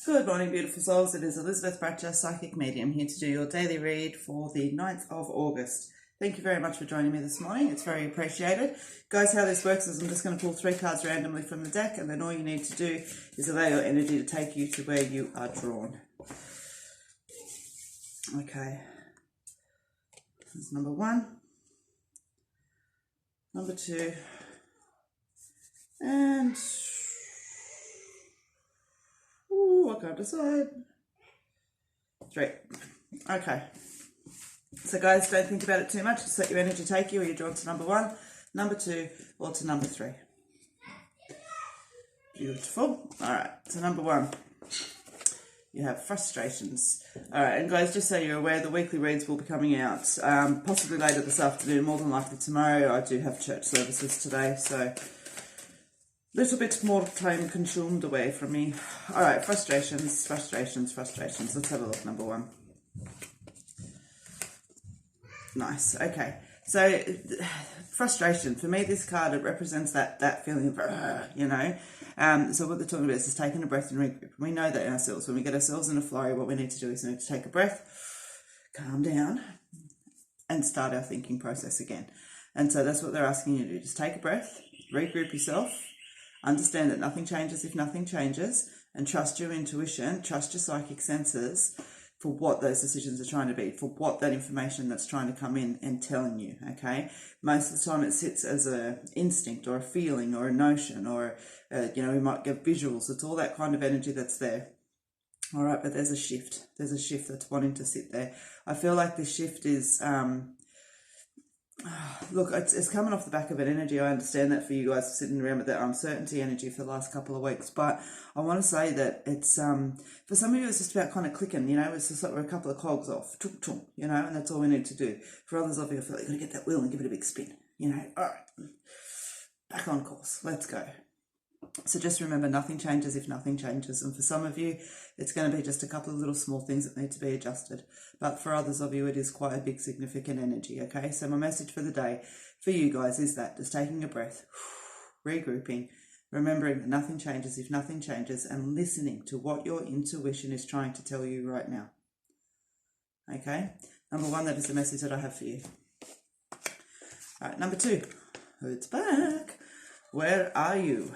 Good morning, beautiful souls. It is Elizabeth Bratcher, Psychic Medium, here to do your daily read for the 9th of August. Thank you very much for joining me this morning. It's very appreciated. Guys, how this works is I'm just going to pull 3 cards randomly from the deck, and then all you need to do is allow your energy to take you to where you are drawn. Okay. This is number 1, number 2, and I can't decide. 3. Okay. So guys, don't think about it too much. Just let your energy take you, or you're drawn to number 1, number 2, or to number 3. Beautiful. All right. So number 1, you have frustrations. All right. And guys, just so you're aware, the weekly reads will be coming out possibly later this afternoon, more than likely tomorrow. I do have church services today, so little bit more time consumed away from me. All right, frustrations. Let's have a look, number 1. Nice, okay. So, frustration. For me, this card, it represents that feeling of, you know. So what they're talking about is taking a breath and regroup. We know that in ourselves. When we get ourselves in a flurry, what we need to do is we need to take a breath, calm down, and start our thinking process again. And so that's what they're asking you to do. Just take a breath, regroup yourself, understand that nothing changes if nothing changes, and trust your intuition, trust your psychic senses for what those decisions are trying to be, for what that information that's trying to come in and telling you, okay? Most of the time it sits as an instinct or a feeling or a notion or, we might get visuals. It's all that kind of energy that's there. All right, but there's a shift. There's a shift that's wanting to sit there. I feel like this shift is... Look, it's coming off the back of an energy. I understand that for you guys sitting around with that uncertainty energy for the last couple of weeks, but I want to say that it's for some of you it's just about kind of clicking, it's just like we're a couple of cogs off, and that's all we need to do. For others of you, I feel like you've got to get that wheel and give it a big spin, all right, back on course, let's go. So just remember, nothing changes if nothing changes. And for some of you, it's going to be just a couple of little small things that need to be adjusted. But for others of you, it is quite a big, significant energy, okay? So my message for the day for you guys is that just taking a breath, regrouping, remembering that nothing changes if nothing changes, and listening to what your intuition is trying to tell you right now, okay? Number 1, that is the message that I have for you. All right, number 2, it's back. Where are you?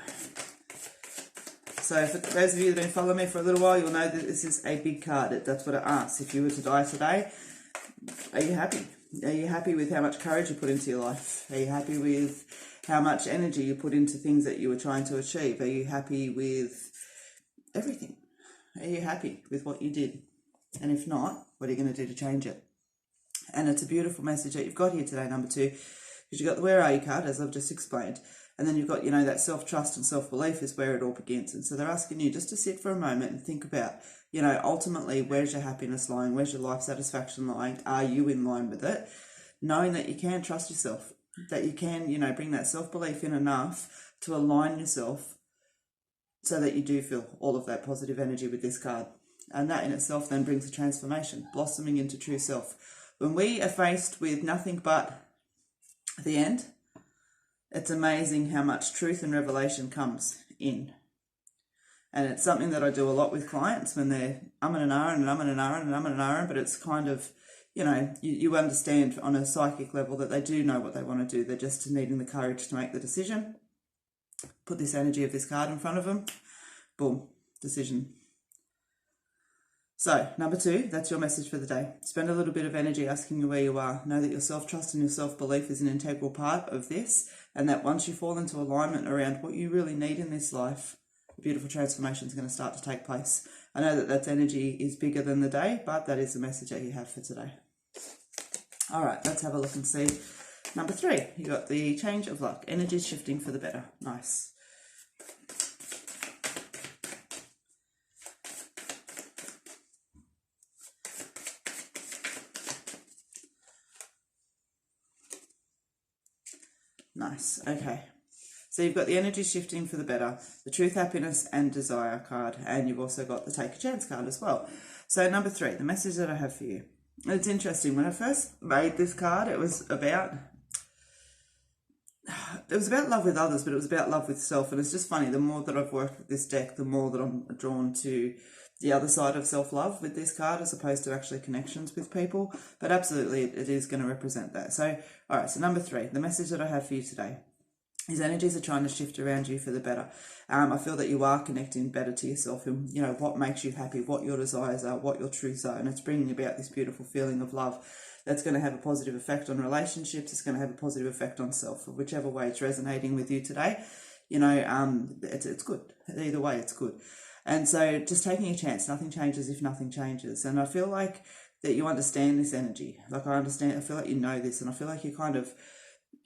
So for those of you that have been following me for a little while, you'll know that this is a big card. That's what it asks. If you were to die today, are you happy? Are you happy with how much courage you put into your life? Are you happy with how much energy you put into things that you were trying to achieve? Are you happy with everything? Are you happy with what you did? And if not, what are you going to do to change it? And it's a beautiful message that you've got here today, number 2, because you've got the Where Are You card, as I've just explained. And then you've got, that self-trust and self-belief is where it all begins. And so they're asking you just to sit for a moment and think about, ultimately, where's your happiness lying? Where's your life satisfaction lying? Are you in line with it? Knowing that you can trust yourself, that you can, bring that self-belief in enough to align yourself so that you do feel all of that positive energy with this card. And that in itself then brings a transformation, blossoming into true self. When we are faced with nothing but the end, it's amazing how much truth and revelation comes in. And it's something that I do a lot with clients when they're umming and ahhing and umming and ahhing and umming and ahhing, but it's kind of, you understand on a psychic level that they do know what they want to do. They're just needing the courage to make the decision. Put this energy of this card in front of them. Boom, decision. So, number 2, that's your message for the day. Spend a little bit of energy asking you where you are. Know that your self-trust and your self-belief is an integral part of this, and that once you fall into alignment around what you really need in this life, a beautiful transformation is going to start to take place. I know that energy is bigger than the day, but that is the message that you have for today. All right, let's have a look and see. Number 3, you got the change of luck. Energy shifting for the better. Nice. Nice, okay. So you've got the energy shifting for the better, the truth, happiness, and desire card, and you've also got the take a chance card as well. So number 3, the message that I have for you. It's interesting, when I first made this card, it was about it was about love with others, but it was about love with self. And it's just funny, the more that I've worked with this deck, the more that I'm drawn to the other side of self-love with this card, as opposed to actually connections with people. But absolutely, it is going to represent that. So, all right, so number 3, the message that I have for you today is energies are trying to shift around you for the better. I feel that you are connecting better to yourself and, you know, what makes you happy, what your desires are, what your truths are. And it's bringing about this beautiful feeling of love that's going to have a positive effect on relationships. It's going to have a positive effect on self, whichever way it's resonating with you today. You know, it's good. Either way, it's good. And so just taking a chance, nothing changes if nothing changes. And I feel like that you understand this energy. Like I feel like you know this, and I feel like you kind of,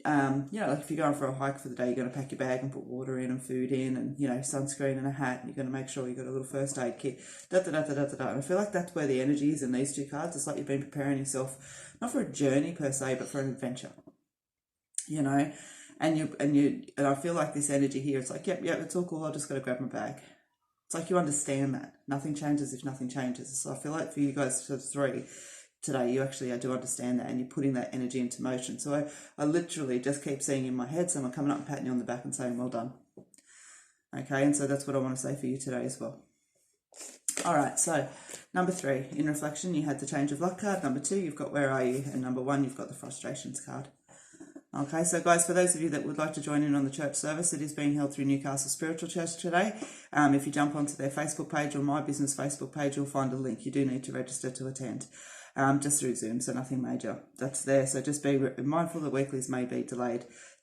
you know, like if you're going for a hike for the day, you're going to pack your bag and put water in and food in and, you know, sunscreen and a hat, and you're going to make sure you've got a little first aid kit, And I feel like that's where the energy is in these 2 cards. It's like you've been preparing yourself, not for a journey per se, but for an adventure, you know, and I feel like this energy here, it's like, yep, it's all cool. I just got to grab my bag. It's like you understand that nothing changes if nothing changes. So I feel like for you guys, for 3, today, you actually do understand that, and you're putting that energy into motion. So I literally just keep seeing in my head someone coming up and patting you on the back and saying, well done. Okay, and so that's what I want to say for you today as well. All right, so number 3, in reflection, you had the change of luck card. Number 2, you've got where are you? And number 1, you've got the frustrations card. Okay, so guys, for those of you that would like to join in on the church service, it is being held through Newcastle Spiritual Church today. If you jump onto their Facebook page or my business Facebook page, you'll find a link. You do need to register to attend. Just through Zoom, so nothing major. That's there. So just be mindful that weeklies may be delayed